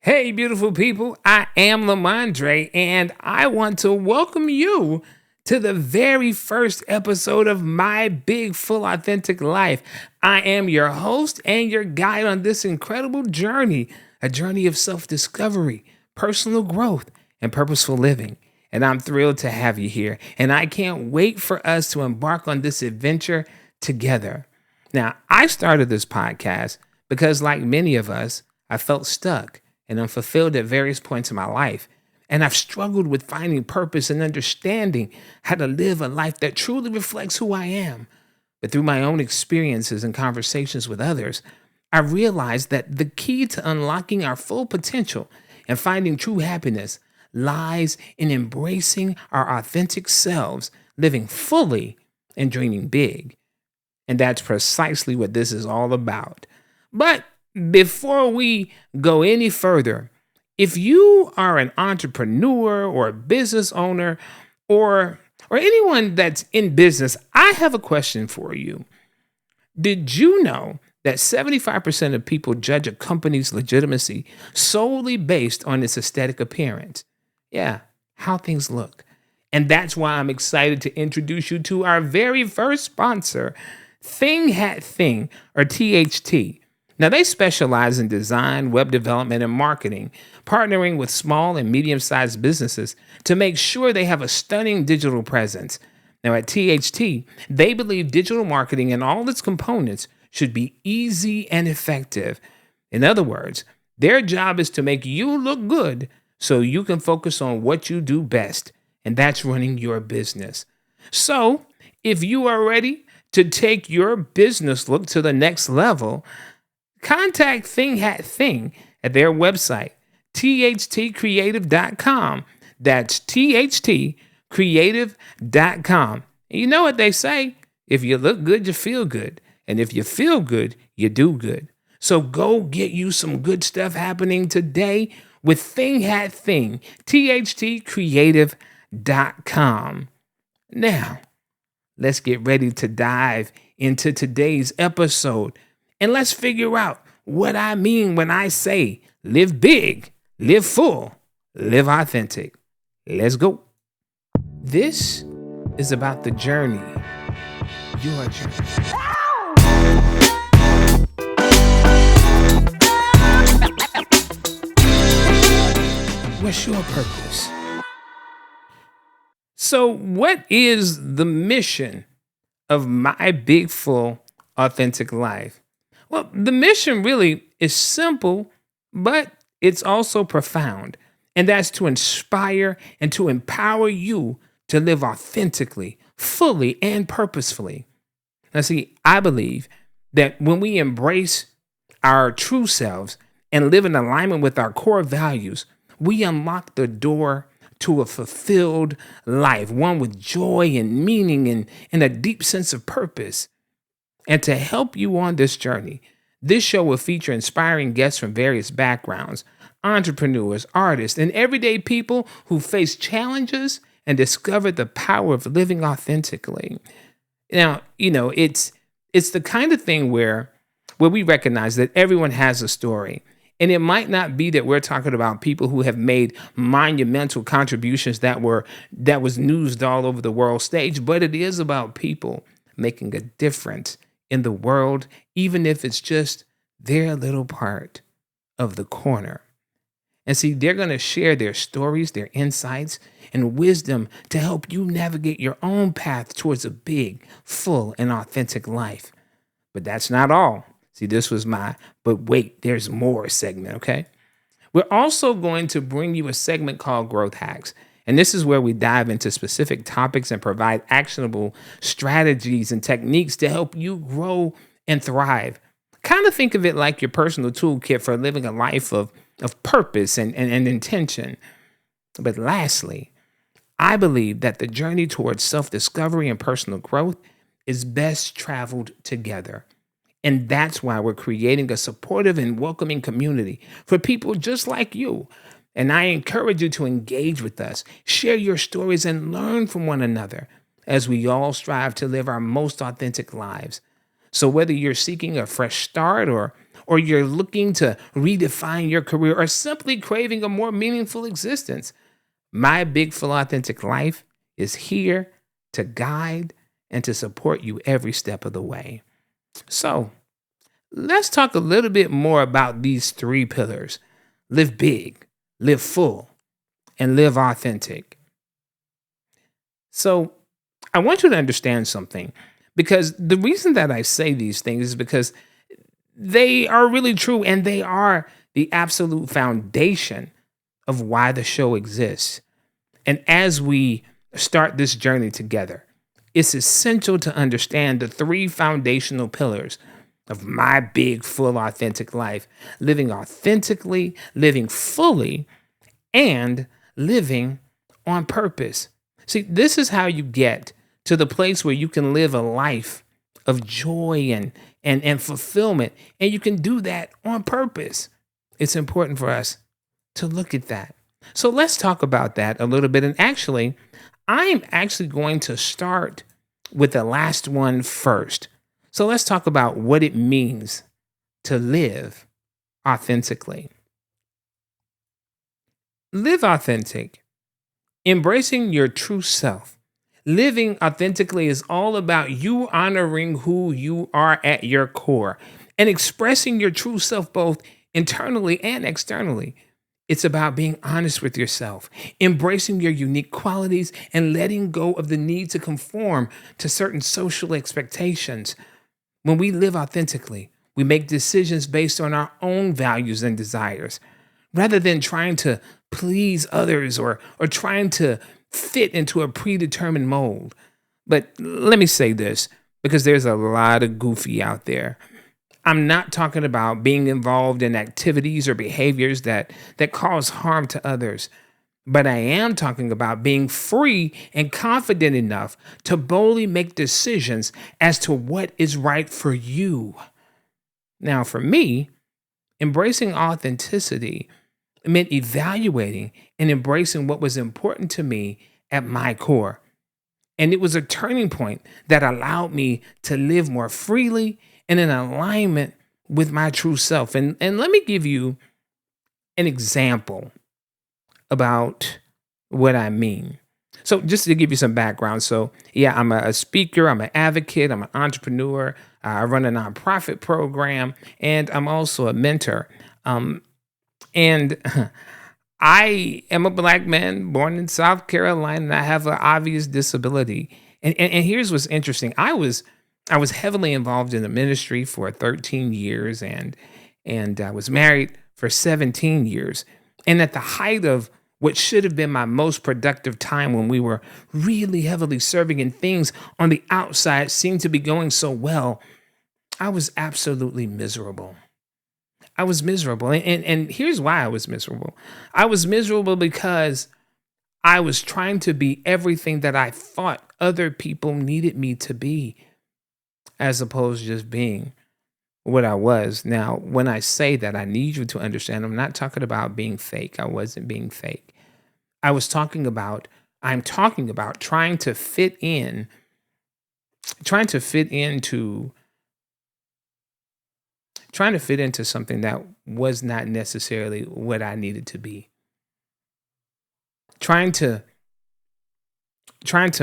Hey, beautiful people, I am LaMondré, and I want to welcome you to the very first episode of My Big Full Authentic Life. I am your host and your guide on this incredible journey, a journey of self discovery, personal growth, and purposeful living. And I'm thrilled to have you here, and I can't wait for us to embark on this adventure together. Now, I started this podcast because, like many of us, I felt stuck and unfulfilled at various points in my life. And I've struggled with finding purpose and understanding how to live a life that truly reflects who I am. But through my own experiences and conversations with others, I realized that the key to unlocking our full potential and finding true happiness lies in embracing our authentic selves, living fully and dreaming big. And that's precisely what this is all about. But before we go any further, if you are an entrepreneur or a business owner or anyone that's in business, I have a question for you. Did you know that 75% of people judge a company's legitimacy solely based on its aesthetic appearance? Yeah, how things look. And that's why I'm excited to introduce you to our very first sponsor, Thing Hat Thing, or THT. Now, they specialize in design, web development, and marketing, partnering with small and medium-sized businesses to make sure they have a stunning digital presence. Now, at THT, they believe digital marketing and all its components should be easy and effective. In other words, their job is to make you look good so you can focus on what you do best, and that's running your business. So, if you are ready to take your business look to the next level, contact Thing Hat Thing at their website, thtcreative.com. That's thtcreative.com. And you know what they say? If you look good, you feel good. And if you feel good, you do good. So go get you some good stuff happening today with Thing Hat Thing, thtcreative.com. Now, let's get ready to dive into today's episode. And let's figure out what I mean when I say live big, live full, live authentic. Let's go. This is about the journey, your journey. What's your purpose? So, what is the mission of My Big Full Authentic Life? Well, the mission really is simple, but it's also profound. And that's to inspire and to empower you to live authentically, fully, and purposefully. Now, see, I believe that when we embrace our true selves and live in alignment with our core values, we unlock the door to a fulfilled life, one with joy and meaning and a deep sense of purpose. And to help you on this journey, this show will feature inspiring guests from various backgrounds, entrepreneurs, artists, and everyday people who face challenges and discover the power of living authentically. Now, it's the kind of thing where we recognize that everyone has a story. And it might not be that we're talking about people who have made monumental contributions that was newsed all over the world stage, but it is about people making a difference in the world, even if it's just their little part of the corner. And see, they're going to share their stories, their insights, and wisdom to help you navigate your own path towards a big, full, and authentic life. But that's not all. See, this was my, but wait, there's more segment, okay? We're also going to bring you a segment called Growth Hacks. And this is where we dive into specific topics and provide actionable strategies and techniques to help you grow and thrive. Kind of think of it like your personal toolkit for living a life of purpose and intention. But lastly, I believe that the journey towards self-discovery and personal growth is best traveled together. And that's why we're creating a supportive and welcoming community for people just like you. And I encourage you to engage with us, share your stories, and learn from one another as we all strive to live our most authentic lives. So whether you're seeking a fresh start or or you're looking to redefine your career, or simply craving a more meaningful existence, my Big Full Authentic Life is here to guide and to support you every step of the way. So, let's talk a little bit more about these three pillars: live big, live full, and live authentic. So, I want you to understand something, because the reason that I say these things is because they are really true, and they are the absolute foundation of why the show exists. And as we start this journey together, it's essential to understand the three foundational pillars of my big, full, authentic life: living authentically, living fully, and living on purpose. See, this is how you get to the place where you can live a life of joy and fulfillment. And you can do that on purpose. It's important for us to look at that. So let's talk about that a little bit. And actually, I'm actually going to start with the last one first. So let's talk about what it means to live authentically. Live authentic, embracing your true self. Living authentically is all about you honoring who you are at your core and expressing your true self both internally and externally. It's about being honest with yourself, embracing your unique qualities, and letting go of the need to conform to certain social expectations. When we live authentically, we make decisions based on our own values and desires, rather than trying to please others or trying to fit into a predetermined mold. But let me say this, because there's a lot of goofy out there. I'm not talking about being involved in activities or behaviors that cause harm to others, but I am talking about being free and confident enough to boldly make decisions as to what is right for you. Now, for me, embracing authenticity meant evaluating and embracing what was important to me at my core. And it was a turning point that allowed me to live more freely and in alignment with my true self. And let me give you an example about what I mean. So, just to give you some background. So, yeah, I'm a speaker, I'm an advocate, I'm an entrepreneur, I run a nonprofit program, and I'm also a mentor. And I am a Black man born in South Carolina, and I have an obvious disability. And here's what's interesting. I was heavily involved in the ministry for 13 years, and I was married for 17 years. And at the height of what should have been my most productive time, when we were really heavily serving and things on the outside seemed to be going so well, I was absolutely miserable. I was miserable. And here's why I was miserable. I was miserable because I was trying to be everything that I thought other people needed me to be, as opposed to just being what I was. Now, when I say that, I need you to understand, I'm not talking about being fake. I wasn't being fake. I'm talking about trying to fit in, trying to fit into something that was not necessarily what I needed to be. Trying to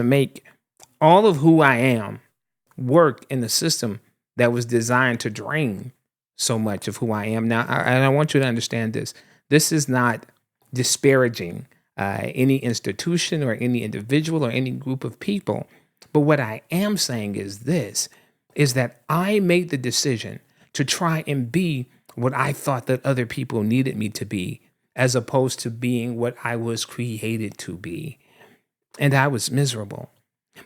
make all of who I am work in the system that was designed to drain so much of who I am. Now, and I want you to understand this. This is not disparaging any institution or any individual or any group of people. But what I am saying is this, is that I made the decision to try and be what I thought that other people needed me to be, as opposed to being what I was created to be. And I was miserable.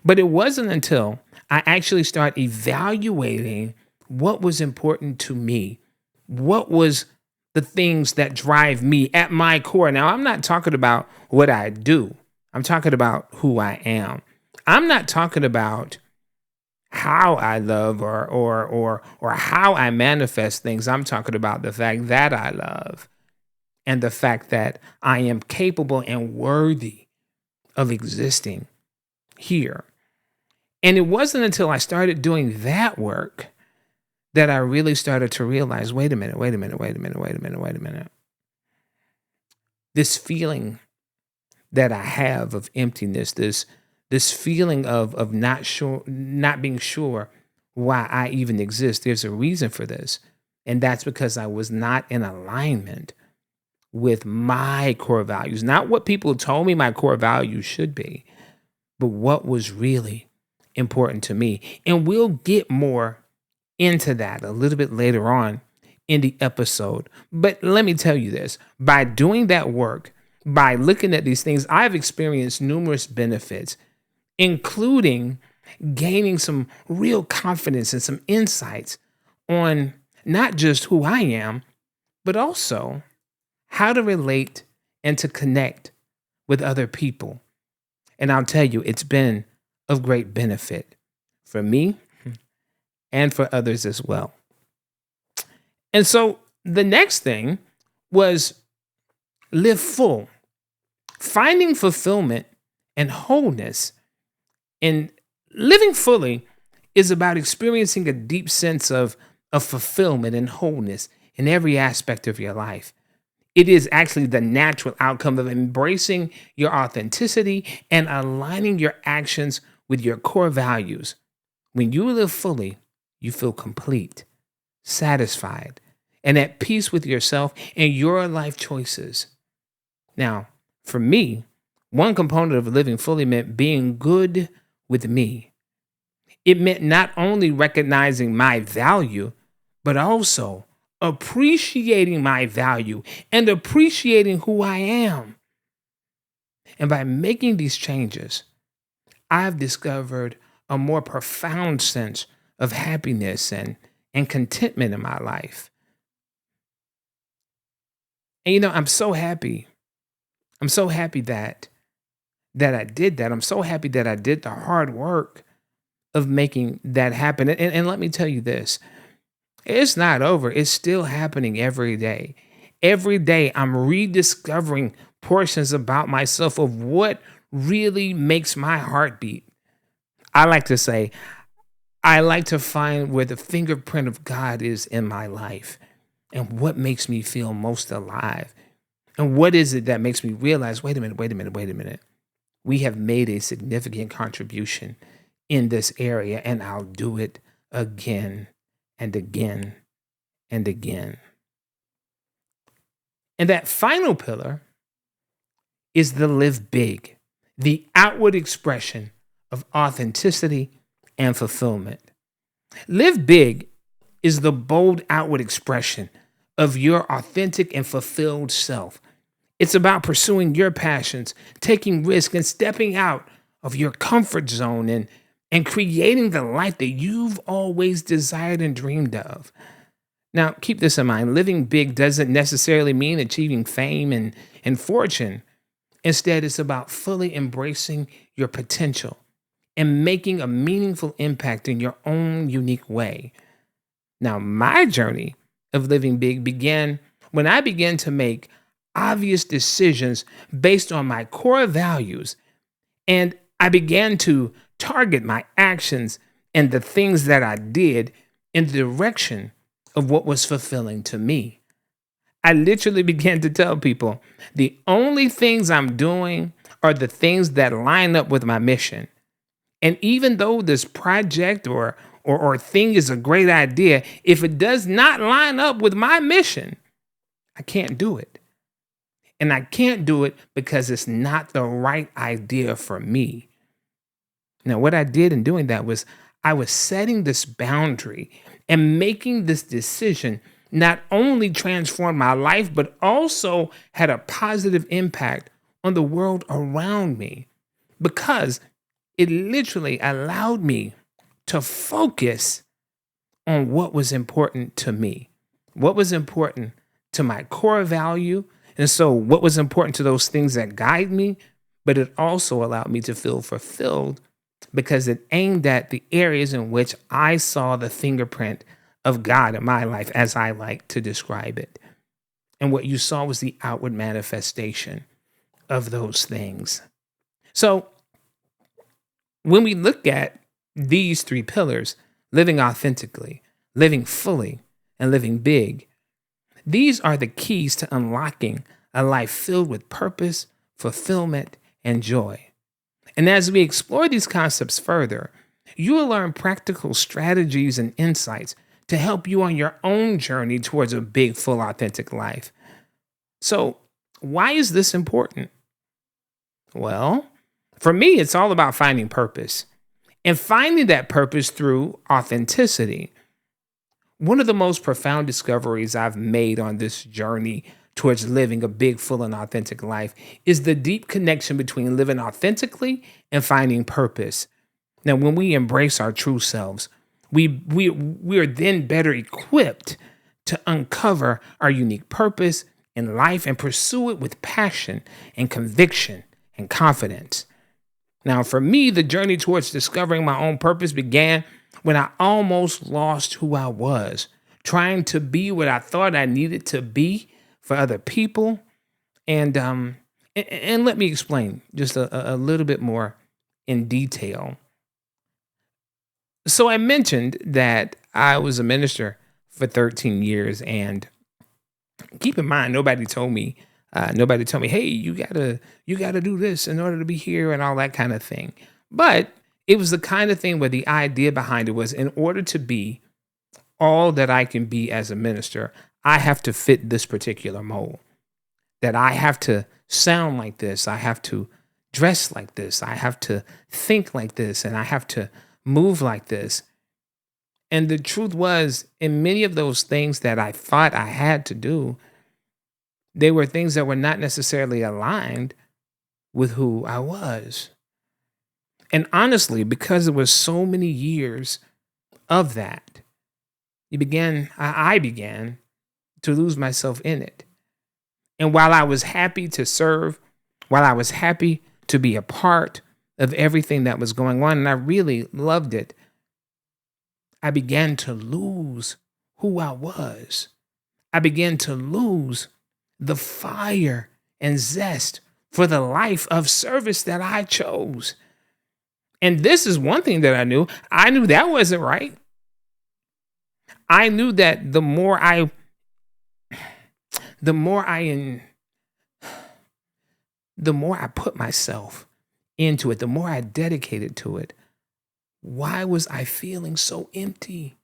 But it wasn't until I actually started evaluating what was important to me, what was the things that drive me at my core. Now, I'm not talking about what I do. I'm talking about who I am. I'm not talking about how I love or how I manifest things. I'm talking about the fact that I love, and the fact that I am capable and worthy of existing here. And it wasn't until I started doing that work that I really started to realize, wait a minute, wait a minute, wait a minute, wait a minute, wait a minute. This feeling that I have of emptiness, this feeling of not being sure why I even exist. There's a reason for this. And that's because I was not in alignment with my core values, not what people told me my core values should be, but what was really important to me. And we'll get more into that a little bit later on in the episode. But let me tell you this, by doing that work, by looking at these things, I've experienced numerous benefits, including gaining some real confidence and some insights on not just who I am, but also how to relate and to connect with other people. And I'll tell you, it's been of great benefit for me and for others as well. And so the next thing was live full, finding fulfillment and wholeness. And living fully is about experiencing a deep sense of fulfillment and wholeness in every aspect of your life. It is actually the natural outcome of embracing your authenticity and aligning your actions with your core values. When you live fully, you feel complete, satisfied, and at peace with yourself and your life choices. Now, for me, one component of living fully meant being good with me. It meant not only recognizing my value, but also appreciating my value and appreciating who I am. And by making these changes, I've discovered a more profound sense of happiness and contentment in my life. And I'm so happy. I'm so happy that I did that. I'm so happy that I did the hard work of making that happen. And let me tell you this, it's not over. It's still happening every day. Every day, I'm rediscovering portions about myself of what really makes my heart beat. I like to say, I like to find where the fingerprint of God is in my life and what makes me feel most alive. And what is it that makes me realize, wait a minute, wait a minute, wait a minute. We have made a significant contribution in this area, and I'll do it again and again and again. And that final pillar is the live big, the outward expression of authenticity and fulfillment. Live big is the bold outward expression of your authentic and fulfilled self. It's about pursuing your passions, taking risks, and stepping out of your comfort zone and creating the life that you've always desired and dreamed of. Now, keep this in mind. Living big doesn't necessarily mean achieving fame and fortune. Instead, it's about fully embracing your potential and making a meaningful impact in your own unique way. Now, my journey of living big began when I began to make obvious decisions based on my core values, and I began to target my actions and the things that I did in the direction of what was fulfilling to me. I literally began to tell people the only things I'm doing are the things that line up with my mission. And even though this project or thing is a great idea, if it does not line up with my mission, I can't do it. And I can't do it because it's not the right idea for me. Now, what I did in doing that was I was setting this boundary and making this decision not only transformed my life, but also had a positive impact on the world around me because it literally allowed me to focus on what was important to me, what was important to my core value. And so what was important to those things that guide me, but it also allowed me to feel fulfilled because it aimed at the areas in which I saw the fingerprint of God in my life, as I like to describe it. And what you saw was the outward manifestation of those things. So when we look at these three pillars, living authentically, living fully, and living big. These are the keys to unlocking a life filled with purpose, fulfillment, and joy. And as we explore these concepts further, you will learn practical strategies and insights to help you on your own journey towards a big, full, authentic life. So, why is this important? Well, for me, it's all about finding purpose and finding that purpose through authenticity. One of the most profound discoveries I've made on this journey towards living a big, full, and authentic life is the deep connection between living authentically and finding purpose. Now, when we embrace our true selves, we are then better equipped to uncover our unique purpose in life and pursue it with passion and conviction and confidence. Now, for me, the journey towards discovering my own purpose began when I almost lost who I was, trying to be what I thought I needed to be for other people. And let me explain just a little bit more in detail. So I mentioned that I was a minister for 13 years, and keep in mind, nobody told me, hey, you gotta do this in order to be here and all that kind of thing. But it was the kind of thing where the idea behind it was, in order to be all that I can be as a minister, I have to fit this particular mold. That I have to sound like this, I have to dress like this, I have to think like this, and I have to move like this. And the truth was, in many of those things that I thought I had to do, they were things that were not necessarily aligned with who I was. And honestly, because it was so many years of that, I began to lose myself in it. And while I was happy to serve, while I was happy to be a part of everything that was going on, and I really loved it, I began to lose who I was. I began to lose the fire and zest for the life of service that I chose. And this is one thing that I knew. I knew that wasn't right. I knew that the more I the more I put myself into it, the more I dedicated to it, why was I feeling so empty?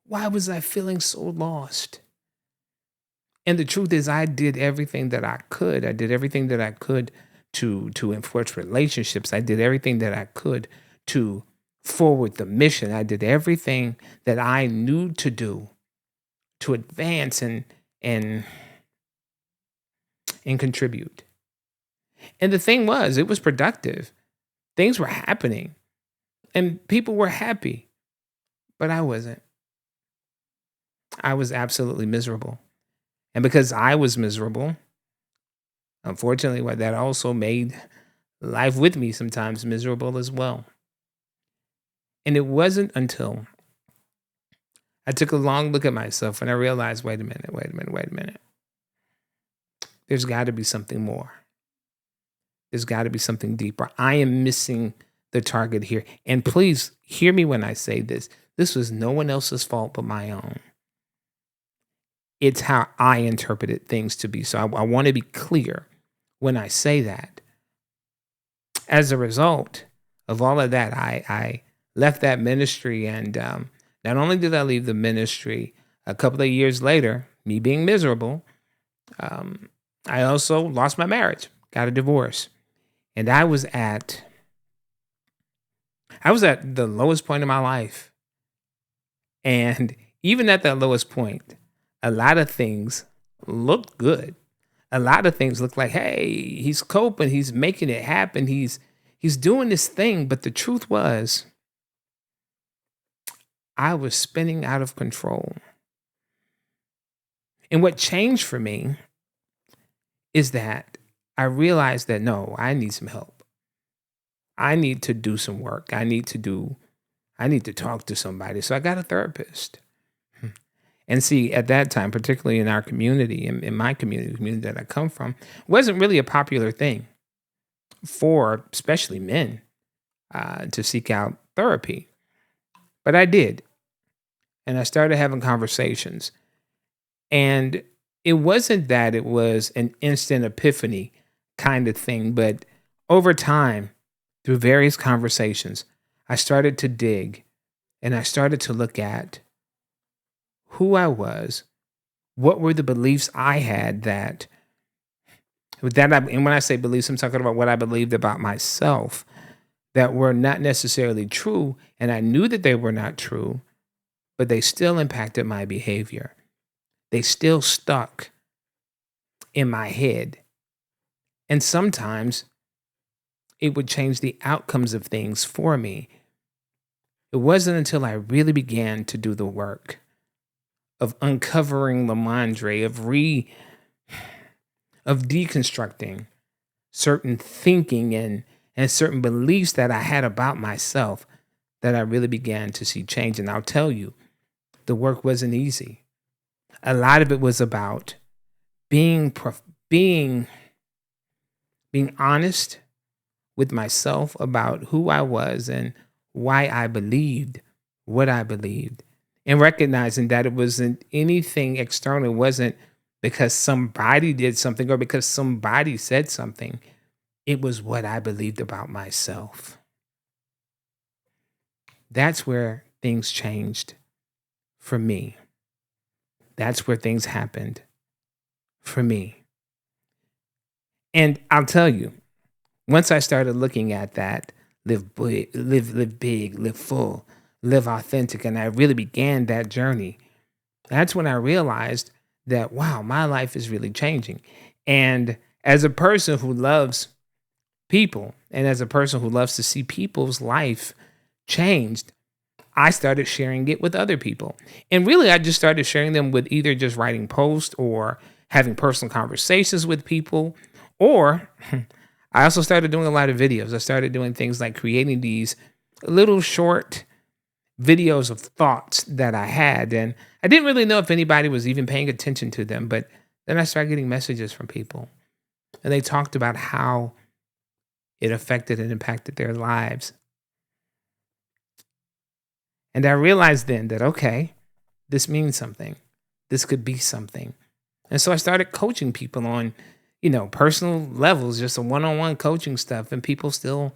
Why was I feeling so lost? And the truth is, I did everything that I could. I did everything that I could to enforce relationships. I did everything that I could to forward the mission. I did everything that I knew to do to advance and and contribute. And the thing was, it was productive. Things were happening and people were happy, but I wasn't. I was absolutely miserable. And because I was miserable, unfortunately, what that also made life with me sometimes miserable as well. And it wasn't until I took a long look at myself and I realized, wait a minute. There's got to be something more. There's got to be something deeper. I am missing the target here. And please hear me when I say this. This was no one else's fault but my own. It's how I interpreted things to be. So I want to be clear when I say that. As a result of all of that, I left that ministry. And not only did I leave the ministry, a couple of years later, me being miserable, I also lost my marriage, got a divorce. And I was at the lowest point in my life. And even at that lowest point, a lot of things looked good. A lot of things looked like, hey, he's coping, he's making it happen, he's doing this thing. But the truth was, I was spinning out of control. And what changed for me is that I realized that no, I need some help. I need to do some work. I need to talk to somebody. So I got a therapist. And see, at that time, particularly in our community, in my community, the community that I come from, wasn't really a popular thing for especially men to seek out therapy. But I did. and I started having conversations. And it wasn't that it was an instant epiphany kind of thing, but over time, through various conversations, I started to dig and I started to look at who I was, what were the beliefs I had and when I say beliefs, I'm talking about what I believed about myself that were not necessarily true. And I knew that they were not true, but they still impacted my behavior. They still stuck in my head. And sometimes it would change the outcomes of things for me. It wasn't until I really began to do the work of uncovering LaMondré, of deconstructing certain thinking and certain beliefs that I had about myself that I really began to see change. And I'll tell you, the work wasn't easy. A lot of it was about being being honest with myself about who I was and why I believed what I believed, and recognizing that it wasn't anything external. It wasn't because somebody did something or because somebody said something. It was what I believed about myself. That's where things changed for me. That's where things happened for me. And I'll tell you, once I started looking at that, live big, live full, live authentic, and I really began that journey, that's when I realized that, wow, my life is really changing. And as a person who loves people and as a person who loves to see people's life changed, I started sharing it with other people. And really, I just started sharing them with either just writing posts or having personal conversations with people. Or I also started doing a lot of videos. I started doing things like creating these little short videos of thoughts that I had. And I didn't really know if anybody was even paying attention to them. But then I started getting messages from people. And they talked about how it affected and impacted their lives. And I realized then that, okay, this means something. This could be something. And so I started coaching people on, personal levels, just a one-on-one coaching stuff. And people still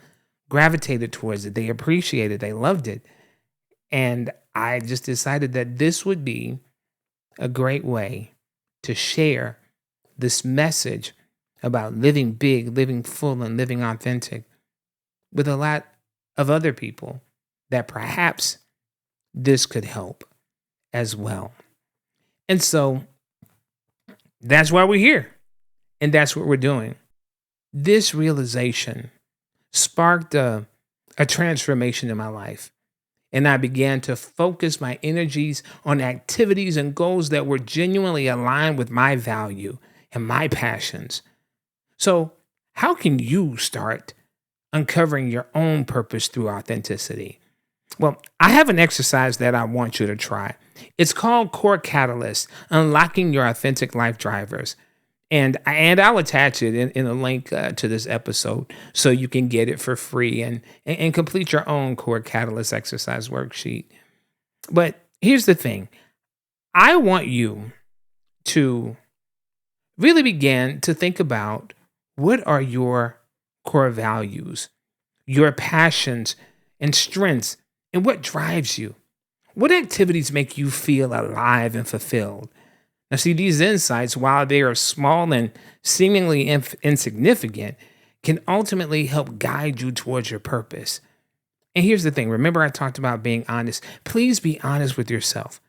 gravitated towards it. They appreciated it. They loved it. And I just decided that this would be a great way to share this message about living big, living full, and living authentic with a lot of other people that perhaps this could help as well. And so that's why we're here. And that's what we're doing. This realization sparked a transformation in my life. And I began to focus my energies on activities and goals that were genuinely aligned with my value and my passions. So, how can you start uncovering your own purpose through authenticity? Well, I have an exercise that I want you to try. It's called Core Catalyst, Unlocking Your Authentic Life Drivers. And I'll attach it in a link to this episode so you can get it for free and complete your own Core Catalyst exercise worksheet. But here's the thing. I want you to really begin to think about what are your core values, your passions and strengths, and what drives you. What activities make you feel alive and fulfilled? Now, see, these insights, while they are small and seemingly insignificant, can ultimately help guide you towards your purpose. And here's the thing. Remember, I talked about being honest. Please be honest with yourself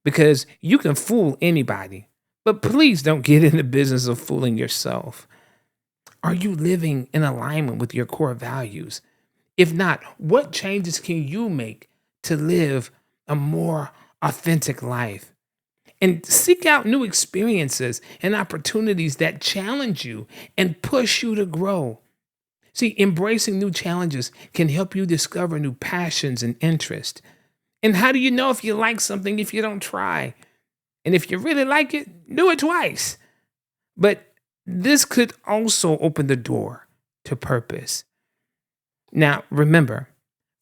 because you can fool anybody, but please don't get in the business of fooling yourself. Are you living in alignment with your core values? If not, what changes can you make to live a more authentic life? And seek out new experiences and opportunities that challenge you and push you to grow. See, embracing new challenges can help you discover new passions and interests. And how do you know if you like something if you don't try? And if you really like it, do it twice. But this could also open the door to purpose. Now, remember,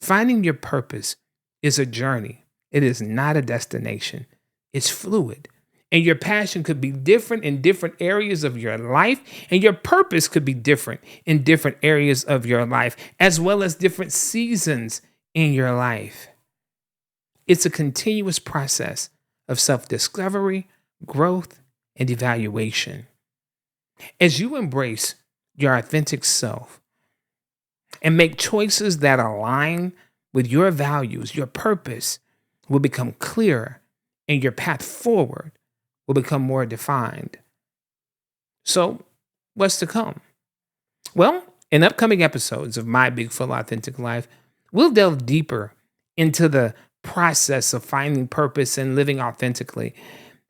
finding your purpose is a journey. It is not a destination. It's fluid. And your passion could be different in different areas of your life, and your purpose could be different in different areas of your life, as well as different seasons in your life. It's a continuous process of self-discovery, growth, and evaluation. As you embrace your authentic self and make choices that align with your values, your purpose will become clearer and your path forward will become more defined. So, what's to come? Well, in upcoming episodes of My Big Full Authentic Life, we'll delve deeper into the process of finding purpose and living authentically.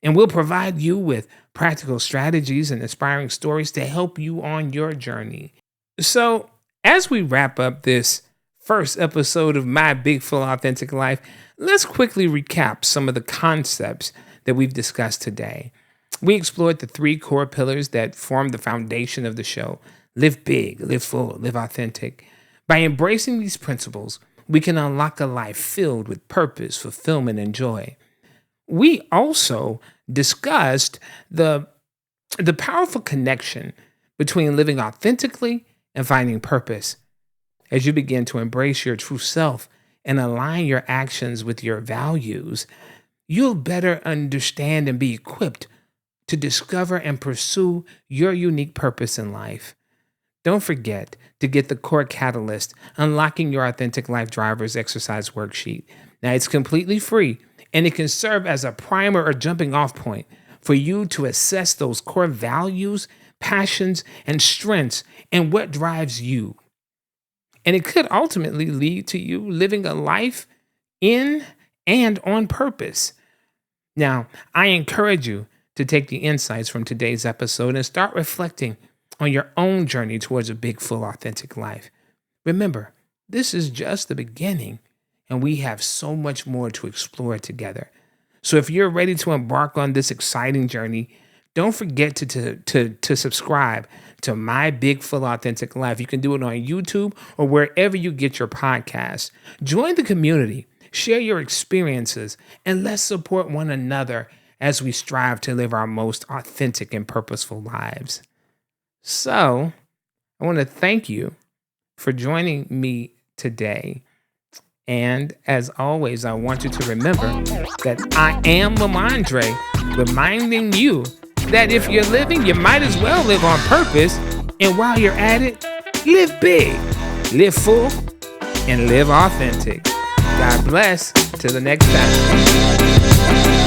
And we'll provide you with practical strategies and inspiring stories to help you on your journey. So, as we wrap up this first episode of My Big Full Authentic Life, let's quickly recap some of the concepts that we've discussed today. We explored the 3 core pillars that form the foundation of the show: live big, live full, live authentic. By embracing these principles, we can unlock a life filled with purpose, fulfillment, and joy. We also discussed the powerful connection between living authentically and finding purpose. As you begin to embrace your true self and align your actions with your values, you'll better understand and be equipped to discover and pursue your unique purpose in life. Don't forget to get the Core Catalyst, Unlocking Your Authentic Life Drivers exercise worksheet. Now, it's completely free, and it can serve as a primer or jumping off point for you to assess those core values, passions, and strengths and what drives you. And it could ultimately lead to you living a life in and on purpose. Now, I encourage you to take the insights from today's episode and start reflecting on your own journey towards a big, full, authentic life. Remember, this is just the beginning, and we have so much more to explore together. So if you're ready to embark on this exciting journey, don't forget to subscribe to My Big Full Authentic Life. You can do it on YouTube or wherever you get your podcasts. Join the community, share your experiences, and let's support one another as we strive to live our most authentic and purposeful lives. So, I want to thank you for joining me today. And as always, I want you to remember that I am LaMondré, reminding you that if you're living, you might as well live on purpose. And while you're at it, live big, live full, and live authentic. God bless. Till the next time.